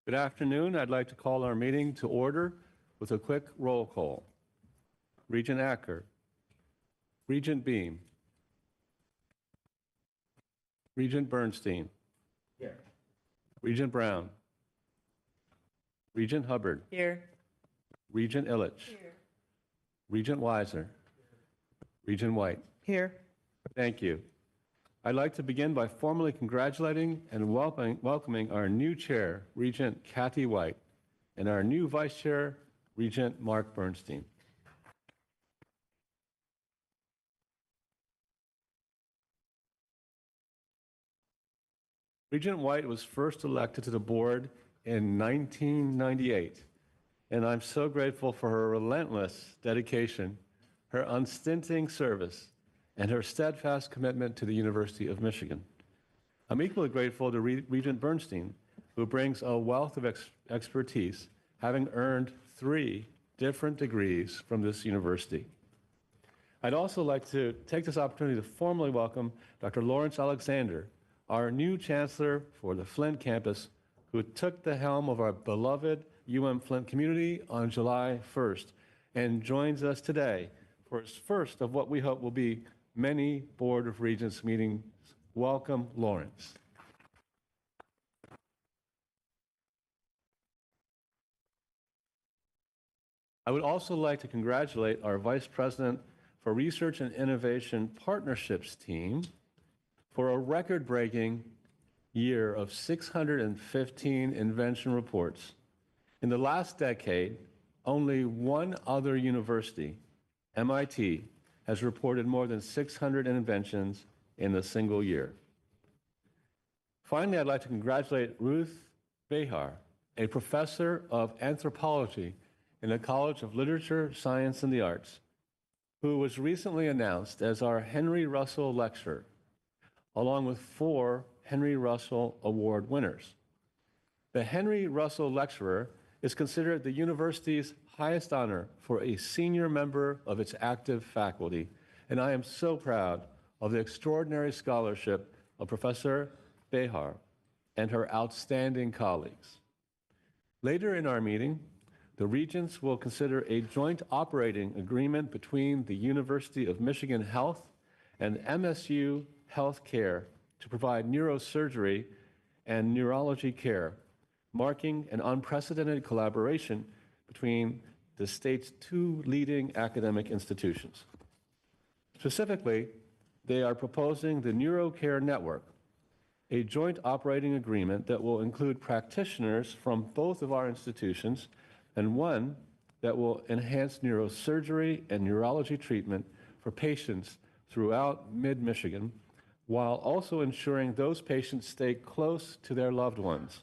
Good afternoon. I'd like to call our meeting to order with a quick roll call. Regent Acker, Regent Beam, Regent Bernstein, Here. Regent Brown, Regent Hubbard, Here. Regent Illich, Here. Regent Weiser, Regent White. Here. Thank you. I'd like to begin by formally congratulating and welcoming our new chair, Regent Kathy White, and our new vice chair, Regent Mark Bernstein. Regent White was first elected to the board in 1998, and I'm so grateful for her relentless dedication, her unstinting service, and her steadfast commitment to the University of Michigan. I'm equally grateful to Regent Bernstein, who brings a wealth of expertise, having earned 3 different degrees from this university. I'd also like to take this opportunity to formally welcome Dr. Lawrence Alexander, our new chancellor for the Flint campus, who took the helm of our beloved Flint community on July 1st and joins us today for his first of what we hope will be many Board of Regents meetings. Welcome, Lawrence. I would also like to congratulate our Vice President for Research and Innovation Partnerships team for a record-breaking year of 615 invention reports. In the last decade, only one other university, MIT, has reported more than 600 inventions in a single year. Finally, I'd like to congratulate Ruth Behar, a professor of anthropology in the College of Literature, Science, and the Arts, who was recently announced as our Henry Russell Lecturer, along with 4 Henry Russell Award winners. The Henry Russell Lecturer is considered the university's highest honor for a senior member of its active faculty, and I am so proud of the extraordinary scholarship of Professor Behar and her outstanding colleagues. Later in our meeting, the Regents will consider a joint operating agreement between the University of Michigan Health and MSU Healthcare to provide neurosurgery and neurology care, marking an unprecedented collaboration between the state's 2 leading academic institutions. Specifically, they are proposing the NeuroCare Network, a joint operating agreement that will include practitioners from both of our institutions and one that will enhance neurosurgery and neurology treatment for patients throughout mid-Michigan, while also ensuring those patients stay close to their loved ones.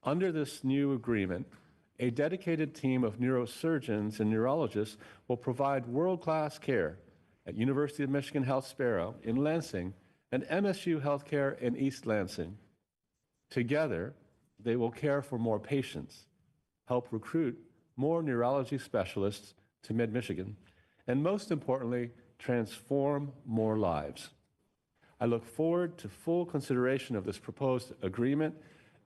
Under this new agreement, a dedicated team of neurosurgeons and neurologists will provide world-class care at University of Michigan Health Sparrow in Lansing and MSU Healthcare in East Lansing. Together, they will care for more patients, help recruit more neurology specialists to mid-Michigan, and most importantly, transform more lives. I look forward to full consideration of this proposed agreement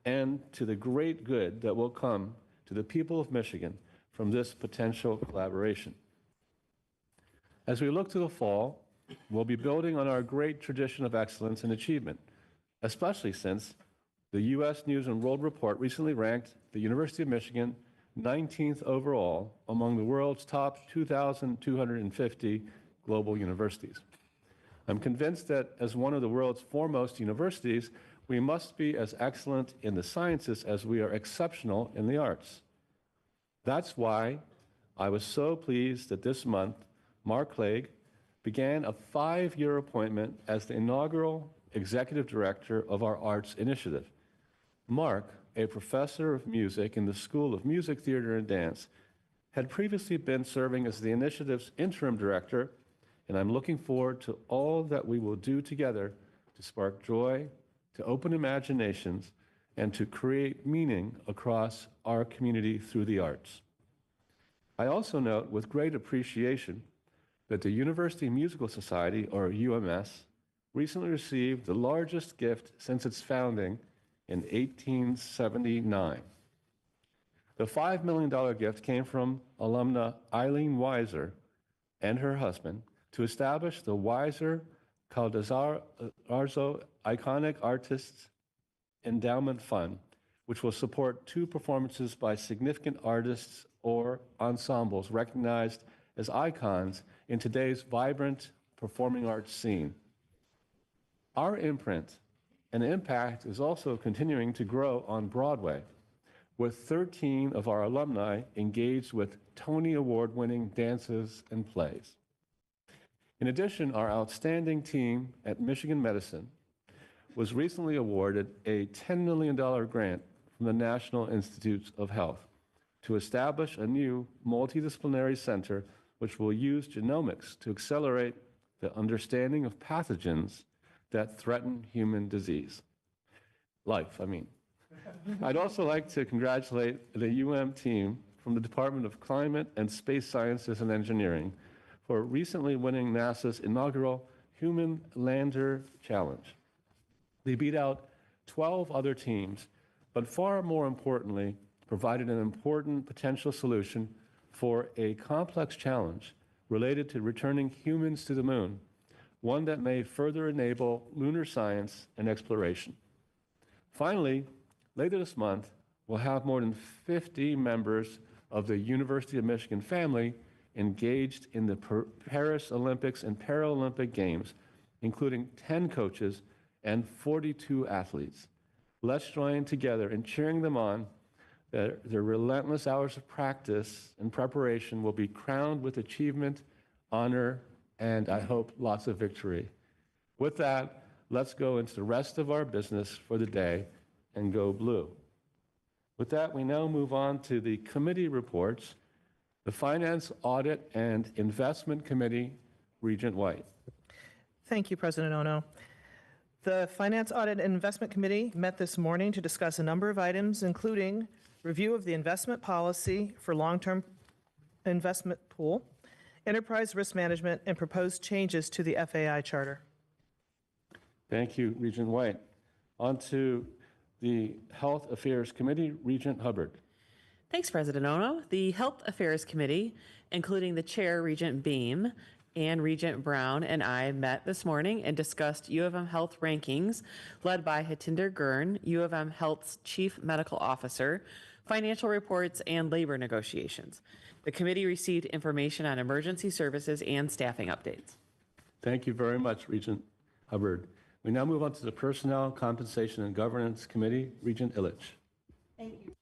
and to the great good that will come to the people of Michigan from this potential collaboration. As we look to the fall, we'll be building on our great tradition of excellence and achievement, especially since the U.S. News and World Report recently ranked the University of Michigan 19th overall among the world's top 2,250 global universities. I'm convinced that as one of the world's foremost universities, we must be as excellent in the sciences as we are exceptional in the arts. That's why I was so pleased that this month, Mark Clegg began a 5-year appointment as the inaugural executive director of our arts initiative. Mark, a professor of music in the School of Music, Theater, and Dance, had previously been serving as the initiative's interim director, and I'm looking forward to all that we will do together to spark joy, to open imaginations, and to create meaning across our community through the arts. I also note with great appreciation that the University Musical Society, or UMS, recently received the largest gift since its founding in 1879. The $5 million gift came from alumna Eileen Weiser and her husband to establish the Weiser Caldazarzo Iconic Artists Endowment Fund, which will support 2 performances by significant artists or ensembles recognized as icons in today's vibrant performing arts scene. Our imprint and impact is also continuing to grow on Broadway, with 13 of our alumni engaged with Tony Award-winning dances and plays. In addition, our outstanding team at Michigan Medicine was recently awarded a $10 million grant from the National Institutes of Health to establish a new multidisciplinary center which will use genomics to accelerate the understanding of pathogens that threaten human life. I'd also like to congratulate the UM team from the Department of Climate and Space Sciences and Engineering for recently winning NASA's inaugural Human Lander Challenge. They beat out 12 other teams, but far more importantly, provided an important potential solution for a complex challenge related to returning humans to the moon, one that may further enable lunar science and exploration. Finally, later this month, we'll have more than 50 members of the University of Michigan family engaged in the Paris Olympics and Paralympic Games, including 10 coaches and 42 athletes. Let's join together in cheering them on. Their relentless hours of practice and preparation will be crowned with achievement, honor, and I hope lots of victory. With that, let's go into the rest of our business for the day and go blue. With that, we now move on to the committee reports. The Finance, Audit, and Investment Committee, Regent White. Thank you, President Ono. The Finance, Audit, and Investment Committee met this morning to discuss a number of items, including review of the investment policy for long-term investment pool, enterprise risk management, and proposed changes to the FAI charter. Thank you, Regent White. On to the Health Affairs Committee, Regent Hubbard. Thanks, President Ono. The Health Affairs Committee, including the chair, Regent Beam, and Regent Brown and I met this morning and discussed U of M Health rankings led by Hatinder Gurn, U of M Health's Chief Medical Officer, financial reports, and labor negotiations. The committee received information on emergency services and staffing updates. Thank you very much, Regent Hubbard. We now move on to the Personnel, Compensation, and Governance Committee, Regent Illich. Thank you.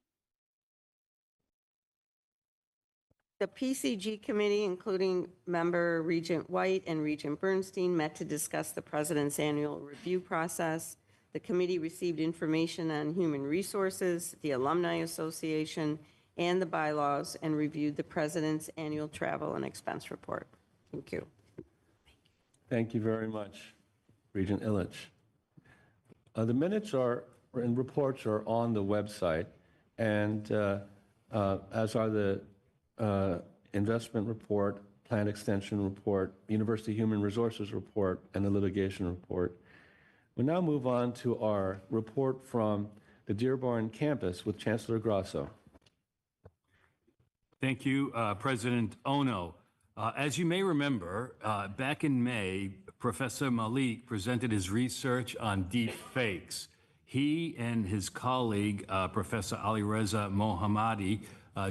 The PCG Committee, including member Regent White and Regent Bernstein, met to discuss the President's annual review process. The committee received information on human resources, the Alumni Association, and the bylaws, and reviewed the President's annual travel and expense report. Thank you. Thank you very much, Regent Illich. The minutes and reports are on the website, and as are the investment report, plan extension report, University Human Resources report, and the litigation report. We now move on to our report from the Dearborn campus with Chancellor Grasso. Thank you, President Ono. As you may remember, back in May, Professor Malik presented his research on deep fakes. He and his colleague, Professor Alireza Mohammadi,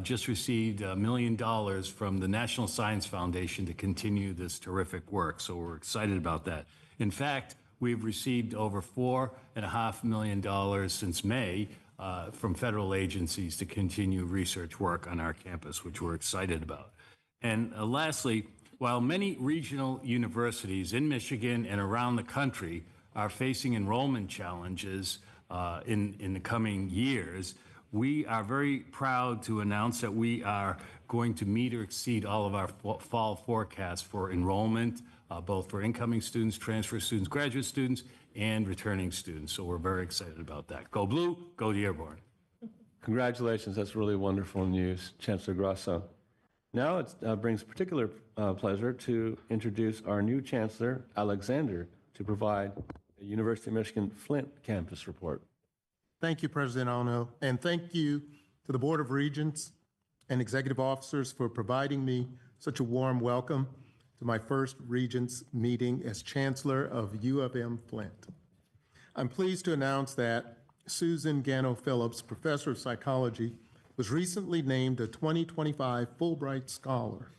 just received $1 million from the National Science Foundation to continue this terrific work, so we're excited about that. In fact, we've received over $4.5 million since May from federal agencies to continue research work on our campus, which we're excited about. And lastly, while many regional universities in Michigan and around the country are facing enrollment challenges in the coming years, we are very proud to announce that we are going to meet or exceed all of our fall forecasts for enrollment, both for incoming students, transfer students, graduate students, and returning students. So we're very excited about that. Go Blue, go Dearborn. Congratulations, that's really wonderful news, Chancellor Grasso. Now it brings particular pleasure to introduce our new Chancellor, Alexander, to provide a University of Michigan Flint campus report. Thank you, President Ono, and thank you to the Board of Regents and executive officers for providing me such a warm welcome to my first Regents meeting as Chancellor of U of M Flint. I'm pleased to announce that Susan Gano Phillips, Professor of Psychology, was recently named a 2025 Fulbright Scholar,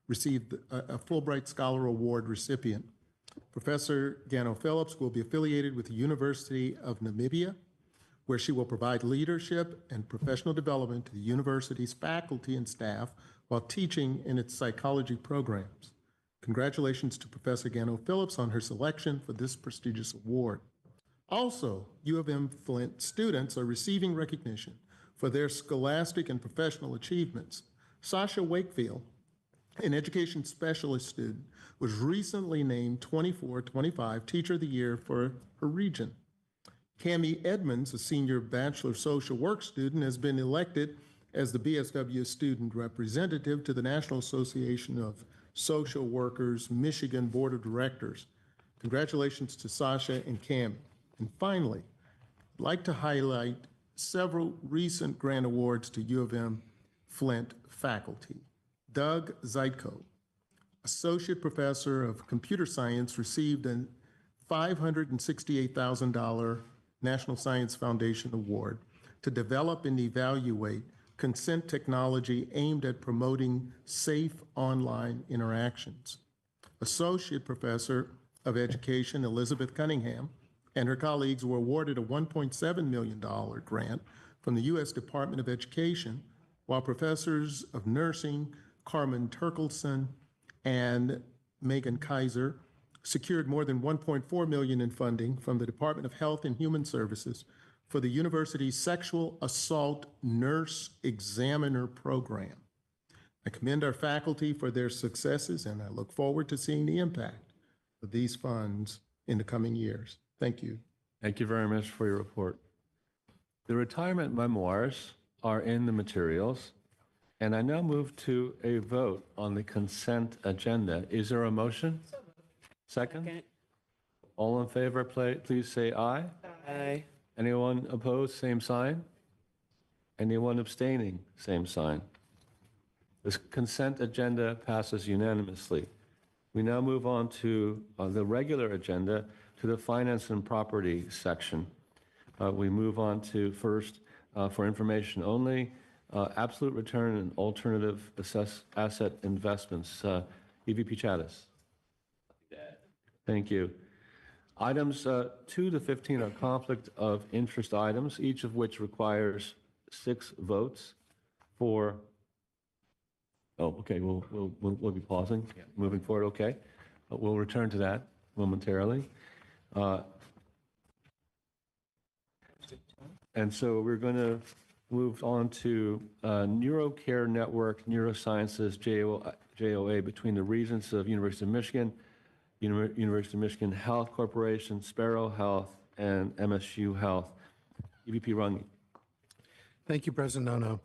received a Fulbright Scholar Award recipient. Professor Gano Phillips will be affiliated with the University of Namibia, where she will provide leadership and professional development to the university's faculty and staff while teaching in its psychology programs. Congratulations to Professor Gano Phillips on her selection for this prestigious award. Also, U of M Flint students are receiving recognition for their scholastic and professional achievements. Sasha Wakefield, an education specialist student, was recently named 24-25 Teacher of the Year for her region. Cami Edmonds, a senior Bachelor of Social Work student, has been elected as the BSW student representative to the National Association of Social Workers Michigan Board of Directors. Congratulations to Sasha and Cami. And finally, I'd like to highlight several recent grant awards to U of M Flint faculty. Doug Zeitko, Associate Professor of Computer Science, received a $568,000 National Science Foundation Award to develop and evaluate consent technology aimed at promoting safe online interactions. Associate Professor of Education Elizabeth Cunningham and her colleagues were awarded a $1.7 million grant from the U.S. Department of Education, while professors of nursing Carmen Turkelson and Megan Kaiser secured more than $1.4 million in funding from the Department of Health and Human Services for the university's Sexual Assault Nurse Examiner program. I commend our faculty for their successes, and I look forward to seeing the impact of these funds in the coming years. Thank you. Thank you very much for your report. The retirement memoirs are in the materials, and I now move to a vote on the consent agenda. Is there a motion? Second? All in favor, please say aye. Aye. Anyone opposed, same sign. Anyone abstaining, same sign. This consent agenda passes unanimously. We now move on to the regular agenda, to the finance and property section. We move on to first, for information only, absolute return and alternative asset investments. EVP Chattis. Thank you. Items 2 to 15 are conflict of interest items, each of which requires 6 votes for. Oh, okay. We'll be pausing. Yeah. Moving forward. Okay. We'll return to that momentarily. And so we're going to move on to NeuroCare Network Neurosciences JOA between the Regents of University of Michigan, University of Michigan Health Corporation, Sparrow Health, and MSU Health. EVP Runge. Thank you, President Ono.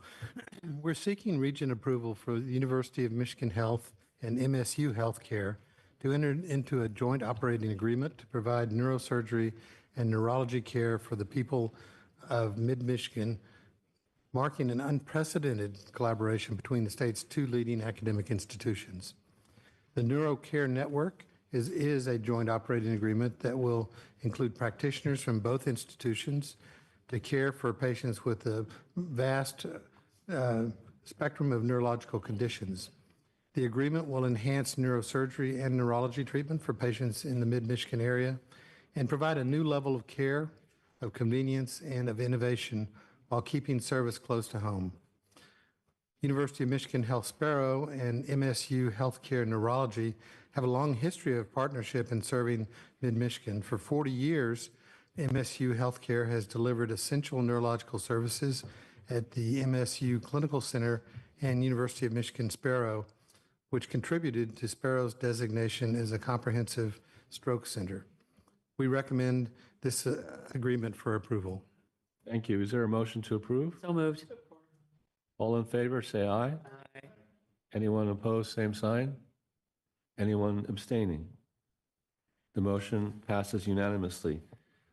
We're seeking region approval for the University of Michigan Health and MSU Healthcare to enter into a joint operating agreement to provide neurosurgery and neurology care for the people of Mid-Michigan, marking an unprecedented collaboration between the state's 2 leading academic institutions. The NeuroCare Network is a joint operating agreement that will include practitioners from both institutions to care for patients with a vast spectrum of neurological conditions. The agreement will enhance neurosurgery and neurology treatment for patients in the Mid-Michigan area and provide a new level of care, of convenience, and of innovation while keeping service close to home. University of Michigan Health Sparrow and MSU Healthcare Neurology have a long history of partnership in serving Mid-Michigan. For 40 years, MSU Healthcare has delivered essential neurological services at the MSU Clinical Center and University of Michigan Sparrow, which contributed to Sparrow's designation as a comprehensive stroke center. We recommend this agreement for approval. Thank you. Is there a motion to approve? So moved. All in favor, say aye. Aye. Anyone opposed, same sign. Anyone abstaining? The motion passes unanimously.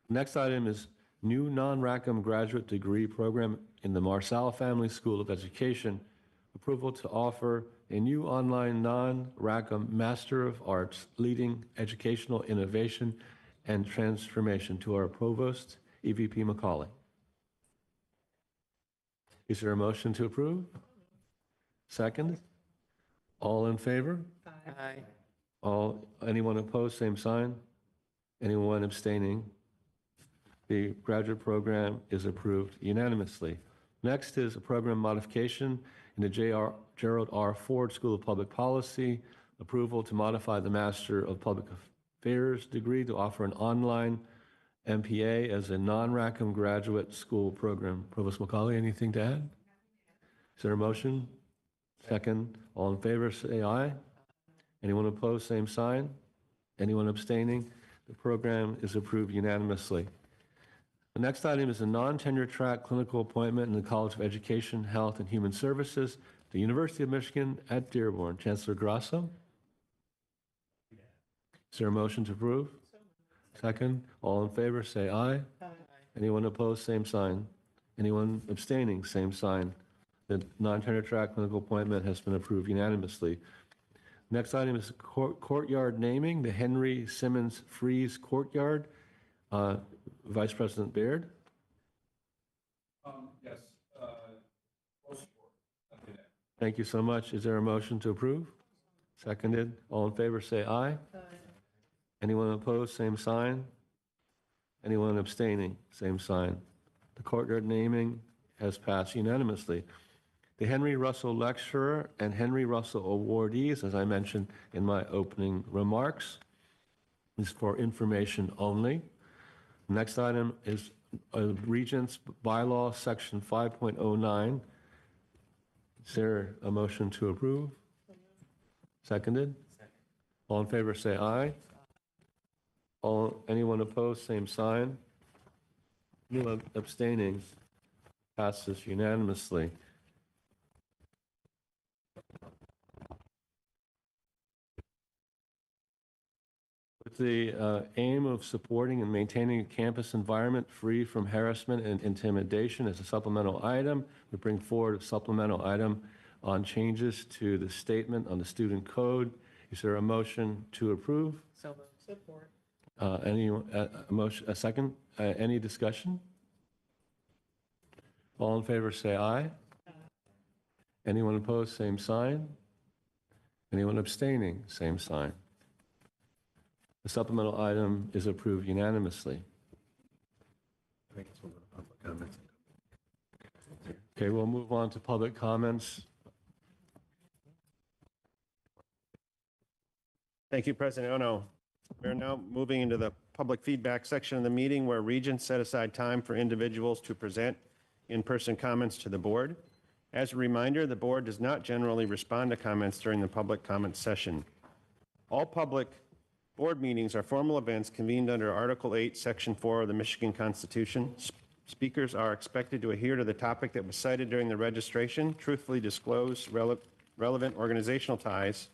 Next item is new non-Rackham graduate degree program in the Marsala Family School of Education. Approval to offer a new online non-Rackham Master of Arts leading educational innovation and transformation to our provost, EVP McCauley. Is there a motion to approve? Second? All in favor? Aye. Anyone opposed, same sign. Anyone abstaining? The graduate program is approved unanimously. Next is a program modification in the Gerald R. Ford School of Public Policy. Approval to modify the Master of Public Affairs degree to offer an online MPA as a non-Rackham graduate school program. Provost McCauley, anything to add? Is there a motion? Second. All in favor, say aye. Anyone opposed, same sign. Anyone abstaining? The program is approved unanimously. The next item is a non-tenure track clinical appointment in the College of Education, Health, and Human Services, the University of Michigan at Dearborn. Chancellor Grasso? Is there a motion to approve? Second. All in favor, say aye. Anyone opposed, same sign. Anyone abstaining, same sign. The non-tenure track clinical appointment has been approved unanimously. Next item is courtyard naming, the Henry Simmons Freeze Courtyard. Vice President Baird? Yes. Thank you so much. Is there a motion to approve? Seconded. All in favor, say aye. Anyone opposed, same sign. Anyone abstaining, same sign. The courtyard naming has passed unanimously. The Henry Russell Lecturer and Henry Russell Awardees, as I mentioned in my opening remarks, is for information only. Next item is Regents Bylaw, Section 5.09. Is there a motion to approve? Seconded? All in favor, say aye. Anyone opposed, same sign. Anyone abstaining? Passes unanimously. With the aim of supporting and maintaining a campus environment free from harassment and intimidation as a supplemental item, we bring forward a supplemental item on changes to the statement on the student code. Is there a motion to approve? So support. A second? Any discussion? All in favor, say aye. Anyone opposed, same sign. Anyone abstaining, same sign. The supplemental item is approved unanimously. Okay, we'll move on to public comments. Thank you, President Ono. We're now moving into the public feedback section of the meeting where Regents set aside time for individuals to present in-person comments to the board. As a reminder, the board does not generally respond to comments during the public comment session. All public board meetings are formal events convened under Article 8, Section 4 of the Michigan Constitution. Speakers are expected to adhere to the topic that was cited during the registration, truthfully disclose relevant organizational ties,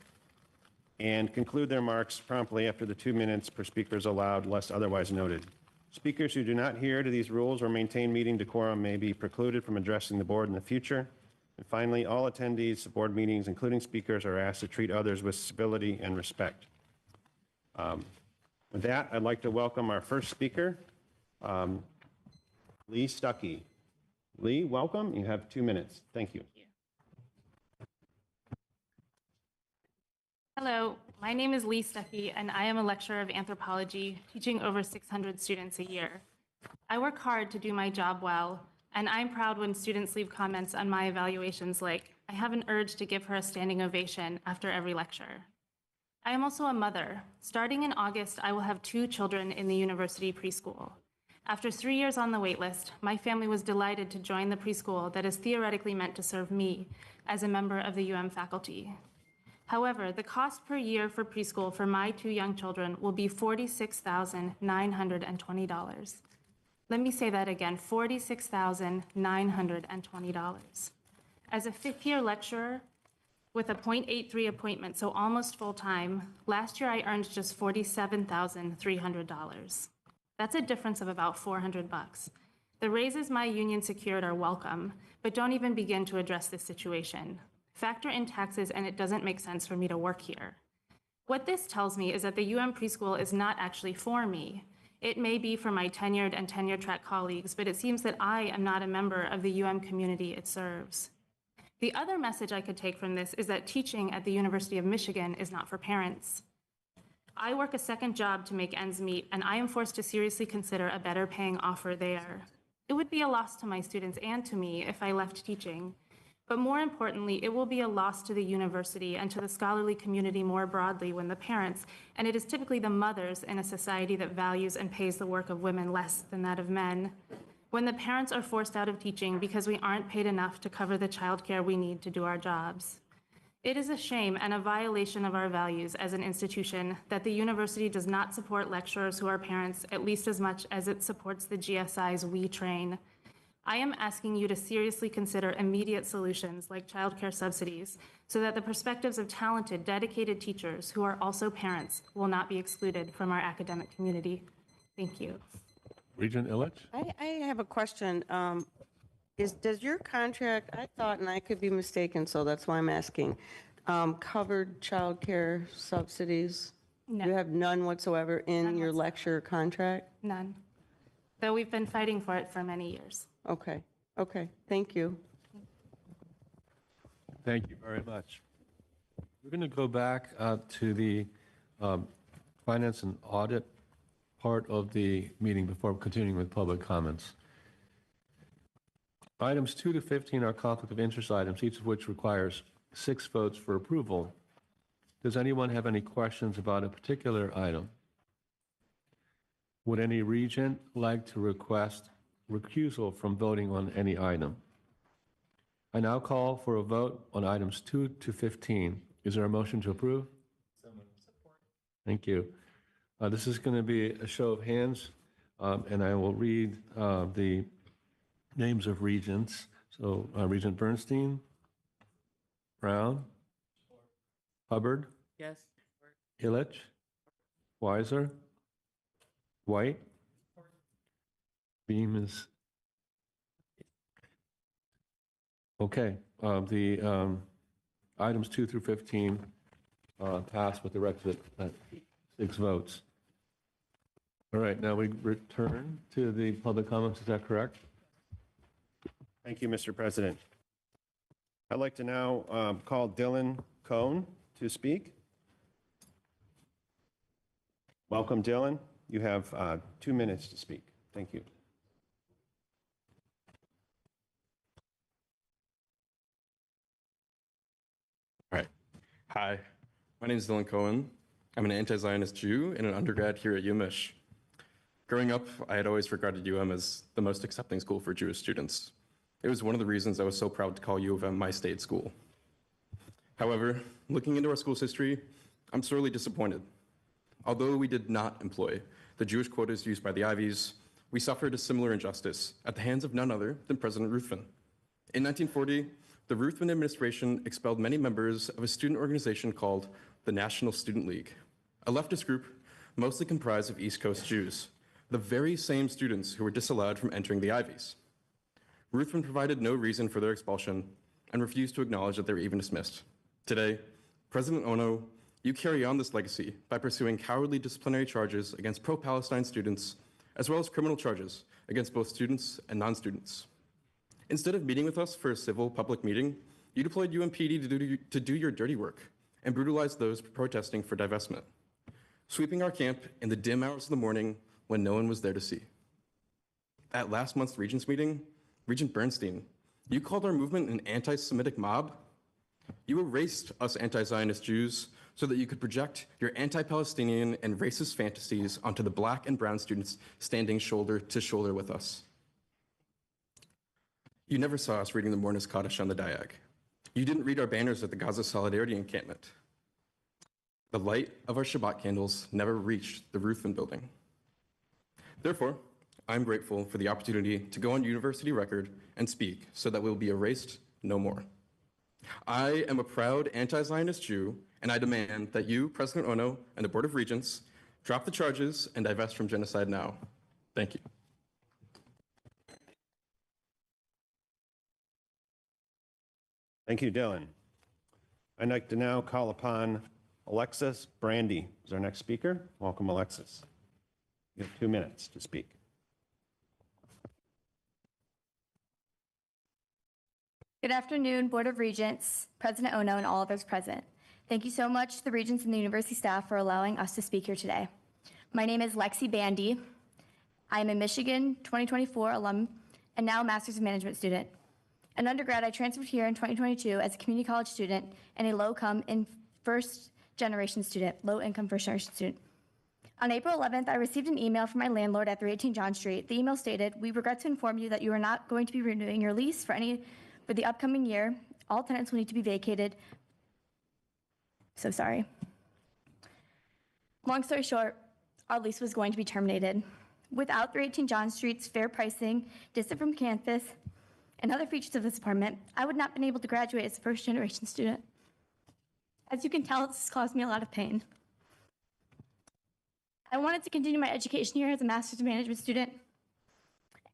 and conclude their remarks promptly after the 2 minutes per speaker is allowed, unless otherwise noted. Speakers who do not adhere to these rules or maintain meeting decorum may be precluded from addressing the board in the future. And finally, all attendees of board meetings, including speakers, are asked to treat others with civility and respect. With that, I'd like to welcome our first speaker, Lee Stuckey. Lee, welcome. You have 2 minutes. Thank you. Hello, my name is Lee Stuckey, and I am a lecturer of anthropology, teaching over 600 students a year. I work hard to do my job well, and I'm proud when students leave comments on my evaluations like, I have an urge to give her a standing ovation after every lecture. I am also a mother. Starting in August, I will have 2 children in the university preschool. After 3 years on the waitlist, my family was delighted to join the preschool that is theoretically meant to serve me as a member of the UM faculty. However, the cost per year for preschool for my 2 young children will be $46,920. Let me say that again, $46,920. As a 5th-year lecturer with a .83 appointment, so almost full-time, last year I earned just $47,300. That's a difference of about $400. The raises my union secured are welcome, but don't even begin to address this situation. Factor in taxes and it doesn't make sense for me to work here. What this tells me is that the UM preschool is not actually for me. It may be for my tenured and tenure-track colleagues, but it seems that I am not a member of the UM community it serves. The other message I could take from this is that teaching at the University of Michigan is not for parents. I work a second job to make ends meet, and I am forced to seriously consider a better paying offer there. It would be a loss to my students and to me if I left teaching. But more importantly, it will be a loss to the university and to the scholarly community more broadly when the parents, and it is typically the mothers in a society that values and pays the work of women less than that of men, when the parents are forced out of teaching because we aren't paid enough to cover the childcare we need to do our jobs. It is a shame and a violation of our values as an institution that the university does not support lecturers who are parents at least as much as it supports the GSIs we train. I am asking you to seriously consider immediate solutions like childcare subsidies so that the perspectives of talented, dedicated teachers who are also parents will not be excluded from our academic community. Thank you. Regent Illich? I have a question. Does your contract, I thought, and I could be mistaken, so that's why I'm asking, covered childcare subsidies? No. You have none whatsoever in None your whatsoever. lecture contract? None. Though we've been fighting for it for many years. Okay, okay, thank you. Thank you very much. We're going to go back to the finance and audit part of the meeting before continuing with public comments. Items 2 to 15 are conflict of interest items, each of which requires 6 votes for approval. Does anyone have any questions about a particular item? Would any regent like to request recusal from voting on any item? I now call for a vote on items 2 to 15. Is there a motion to approve? So moved. Support. Thank you. This is going to be a show of hands, and I will read the names of regents. So Regent Bernstein, Brown, Hubbard, Yes. Illich, Weiser, White, Beam is, okay. The items 2 through 15 pass with the requisite 6 votes. All right, now we return to the public comments. Is that correct? Thank you, Mr. President. I'd like to now call Dylan Cohn to speak. Welcome, Dylan. You have 2 minutes to speak. Thank you. All right. Hi, my name is Dylan Cohen. I'm an anti-Zionist Jew and an undergrad here at UMich. Growing up, I had always regarded UM as the most accepting school for Jewish students. It was one of the reasons I was so proud to call U of M my state school. However, looking into our school's history, I'm sorely disappointed. Although we did not employ the Jewish quotas used by the Ivies, we suffered a similar injustice at the hands of none other than President Ruthven. In 1940, the Ruthven administration expelled many members of a student organization called the National Student League, a leftist group mostly comprised of East Coast Jews, the very same students who were disallowed from entering the Ivies. Ruthven provided no reason for their expulsion and refused to acknowledge that they were even dismissed. Today, President Ono, you carry on this legacy by pursuing cowardly disciplinary charges against pro-Palestine students, as well as criminal charges against both students and non-students. Instead of meeting with us for a civil public meeting, you deployed UMPD to do your dirty work and brutalized those protesting for divestment, sweeping our camp in the dim hours of the morning when no one was there to see. At last month's Regents meeting, Regent Bernstein, you called our movement an anti-Semitic mob. You erased us anti-Zionist Jews so that you could project your anti-Palestinian and racist fantasies onto the black and brown students standing shoulder to shoulder with us. You never saw us reading the Mourner's Kaddish on the Diag. You didn't read our banners at the Gaza Solidarity Encampment. The light of our Shabbat candles never reached the Ruthven building. Therefore, I'm grateful for the opportunity to go on university record and speak so that we'll be erased no more. I am a proud anti-Zionist Jew, and I demand that you, President Ono, and the Board of Regents drop the charges and divest from genocide now. Thank you. Thank you, Dylan. I'd like to now call upon Alexis Brandy as our next speaker. Welcome, Alexis. You have 2 minutes to speak. Good afternoon, Board of Regents, President Ono, and all others present. Thank you so much to the Regents and the university staff for allowing us to speak here today. My name is Lexi Bandy. I am a Michigan 2024 alum and now a Master's of Management student. An undergrad, I transferred here in 2022 as a community college student and a low-income first-generation student. On April 11th, I received an email from my landlord at 318 John Street. The email stated, "We regret to inform you that you are not going to be renewing your lease for the upcoming year. All tenants will need to be vacated." So sorry. Long story short, our lease was going to be terminated. Without 318 John Street's fair pricing, distant from campus, and other features of this apartment, I would not have been able to graduate as a first-generation student. As you can tell, this has caused me a lot of pain. I wanted to continue my education here as a Master's of Management student,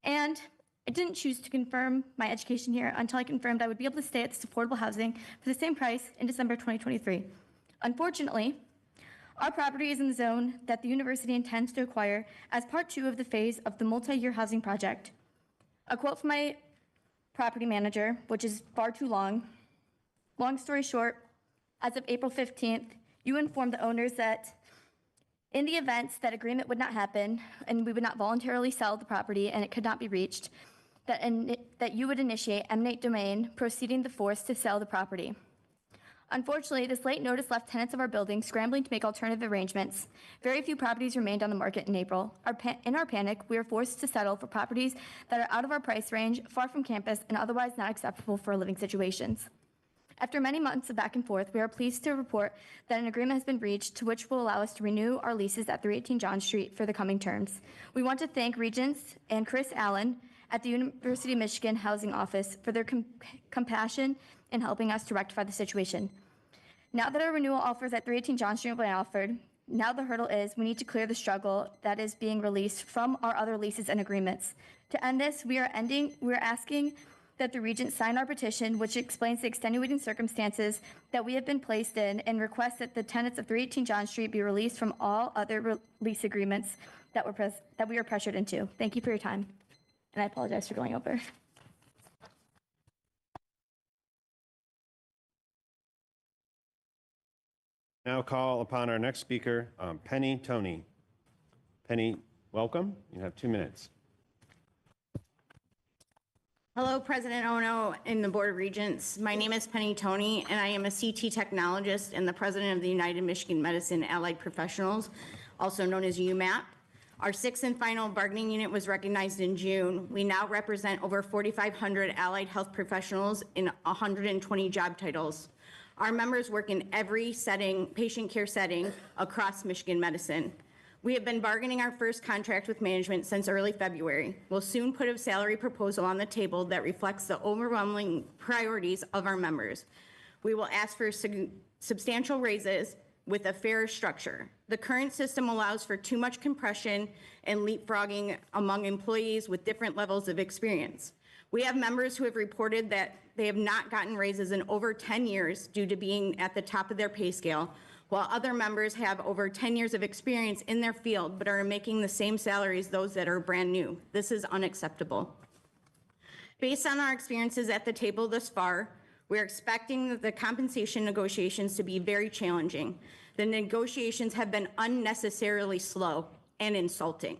and I didn't choose to confirm my education here until I confirmed I would be able to stay at this affordable housing for the same price in December 2023. Unfortunately, our property is in the zone that the university intends to acquire as part 2 of the phase of the multi-year housing project. A quote from my property manager, which is far too long. Long story short, as of April 15th, you informed the owners that in the event that agreement would not happen and we would not voluntarily sell the property and it could not be reached, that you would initiate eminent domain proceeding the force to sell the property. Unfortunately, this late notice left tenants of our building scrambling to make alternative arrangements. Very few properties remained on the market in April. In our panic, we were forced to settle for properties that are out of our price range, far from campus, and otherwise not acceptable for living situations. After many months of back and forth, we are pleased to report that an agreement has been reached to which will allow us to renew our leases at 318 John Street for the coming terms. We want to thank Regents and Chris Allen at the University of Michigan Housing Office for their compassion in helping us to rectify the situation. Now that our renewal offers at 318 John Street have been offered, now the hurdle is we need to clear the struggle that is being released from our other leases and agreements. To end this, we are asking that the Regents sign our petition, which explains the extenuating circumstances that we have been placed in, and request that the tenants of 318 John Street be released from all other lease agreements that we are pressured into. Thank you for your time, and I apologize for going over. Now call upon our next speaker, Penny Toney. Penny, welcome. You have 2 minutes. Hello, President Ono and the Board of Regents. My name is Penny Toney, and I am a CT technologist and the president of the United Michigan Medicine Allied Professionals, also known as UMAP. Our 6th and final bargaining unit was recognized in June. We now represent over 4,500 allied health professionals in 120 job titles. Our members work in every setting, patient care setting across Michigan medicine. We have been bargaining our first contract with management since early February. We'll soon put a salary proposal on the table that reflects the overwhelming priorities of our members. We will ask for substantial raises with a fair structure. The current system allows for too much compression and leapfrogging among employees with different levels of experience. We have members who have reported that they have not gotten raises in over 10 years due to being at the top of their pay scale, while other members have over 10 years of experience in their field but are making the same salary as those that are brand new. This is unacceptable. Based on our experiences at the table thus far, we're expecting the compensation negotiations to be very challenging. The negotiations have been unnecessarily slow and insulting.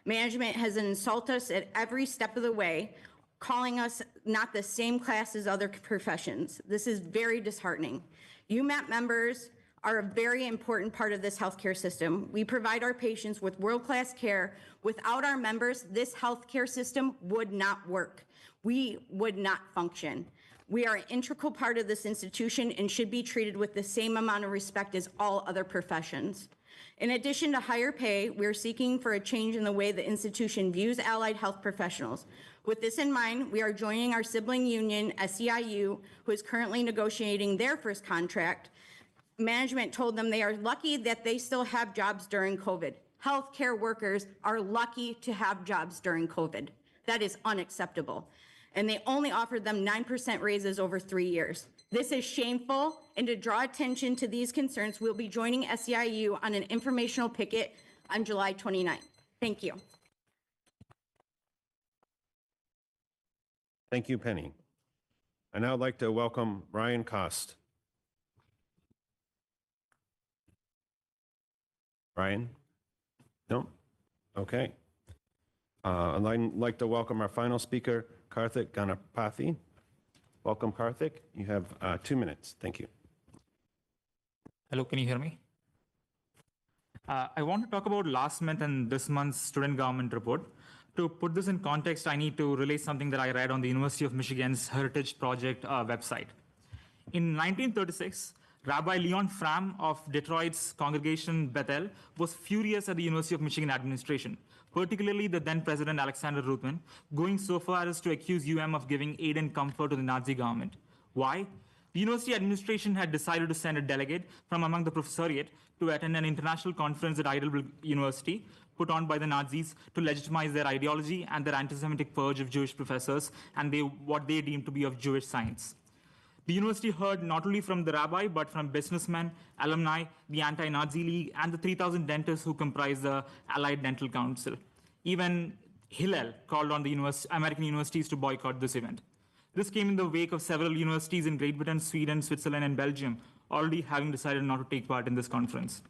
Management has insulted us at every step of the way, calling us not the same class as other professions. This is very disheartening. UMAP members are a very important part of this healthcare system. We provide our patients with world-class care. Without our members, this healthcare system would not work. We would not function. We are an integral part of this institution and should be treated with the same amount of respect as all other professions. In addition to higher pay, we are seeking for a change in the way the institution views allied health professionals. With this in mind, we are joining our sibling union, SEIU, who is currently negotiating their first contract. Management told them they are lucky that they still have jobs during COVID. healthcare workers are lucky to have jobs during COVID. That is unacceptable. And they only offered them 9% raises over 3 years. This is shameful, and to draw attention to these concerns, we'll be joining SEIU on an informational picket on July 29th. Thank you. Thank you, Penny. I now would like to welcome Ryan Cost. Ryan? No? Okay. I'd like to welcome our final speaker, Karthik Ganapathy. Welcome, Karthik. You have 2 minutes. Thank you. Hello, can you hear me? I want to talk about last month and this month's student government report. To put this in context, I need to relay something that I read on the University of Michigan's Heritage Project website. In 1936, Rabbi Leon Fram of Detroit's congregation Bethel was furious at the University of Michigan administration, particularly the then President Alexander Ruthven, going so far as to accuse of giving aid and comfort to the Nazi government. Why? The university administration had decided to send a delegate from among the professoriate to attend an international conference at Heidelberg University put on by the Nazis to legitimize their ideology and their anti-Semitic purge of Jewish professors and what they deemed to be of Jewish science. The university heard not only from the rabbi, but from businessmen, alumni, the Anti-Nazi League, and the 3,000 dentists who comprise the Allied Dental Council. Even Hillel called on the American universities to boycott this event. This came in the wake of several universities in Great Britain, Sweden, Switzerland, and Belgium already having decided not to take part in this conference.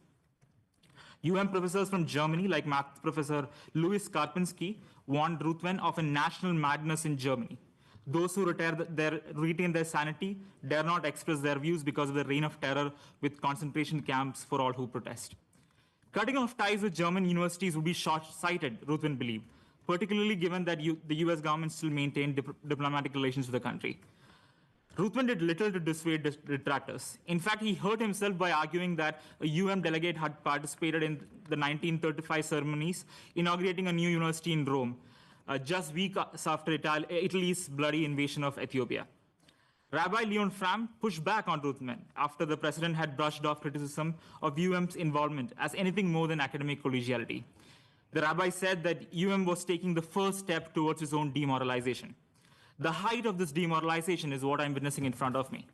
Professors from Germany, like math professor Louis Karpinski, warned Ruthven of a national madness in Germany. Those who retain their sanity dare not express their views because of the reign of terror with concentration camps for all who protest. Cutting off ties with German universities would be short-sighted, Ruthven believed, particularly given that the US government still maintained diplomatic relations with the country. Ruthven did little to dissuade detractors. In fact, he hurt himself by arguing that a delegate had participated in the 1935 ceremonies inaugurating a new university in Rome, just weeks after Italy's bloody invasion of Ethiopia. Rabbi Leon Fram pushed back on Ruthven after the president had brushed off criticism of UM's involvement as anything more than academic collegiality. The rabbi said that was taking the first step towards its own demoralization. The height of this demoralization is what I'm witnessing in front of me.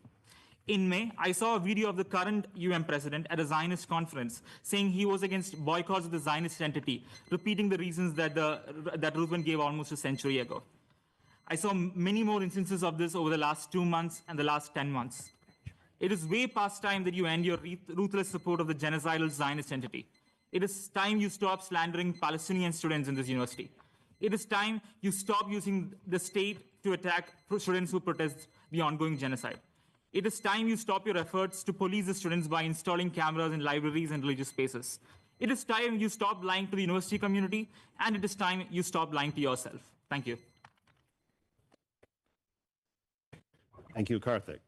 In May, I saw a video of the current president at a Zionist conference saying he was against boycotts of the Zionist entity, repeating the reasons that Ruthven gave almost a century ago. I saw many more instances of this over the last 2 months and the last 10 months. It is way past time that you end your ruthless support of the genocidal Zionist entity. It is time you stop slandering Palestinian students in this university. It is time you stop using the state to attack students who protest the ongoing genocide. It is time you stop your efforts to police the students by installing cameras in libraries and religious spaces. It is time you stop lying to the university community, and it is time you stop lying to yourself. Thank you. Thank you, Karthik.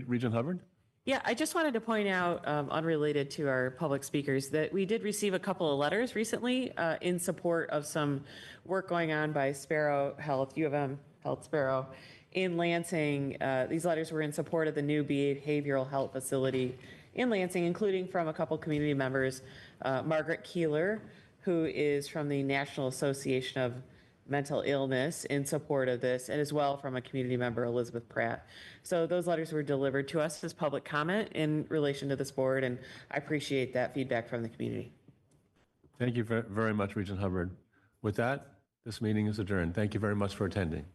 Regent Hubbard? Yeah, I just wanted to point out, unrelated to our public speakers, that we did receive a couple of letters recently in support of some work going on by Sparrow Health, U of M Health Sparrow, in Lansing. These letters were in support of the new behavioral health facility in Lansing, including from a couple community members, Margaret Keeler, who is from the National Association of Mental Illness, in support of this, and as well from a community member, Elizabeth Pratt. So those letters were delivered to us as public comment in relation to this board, and I appreciate that feedback from the community. Thank you very much, Regent Hubbard. With that, this meeting is adjourned. Thank you very much for attending.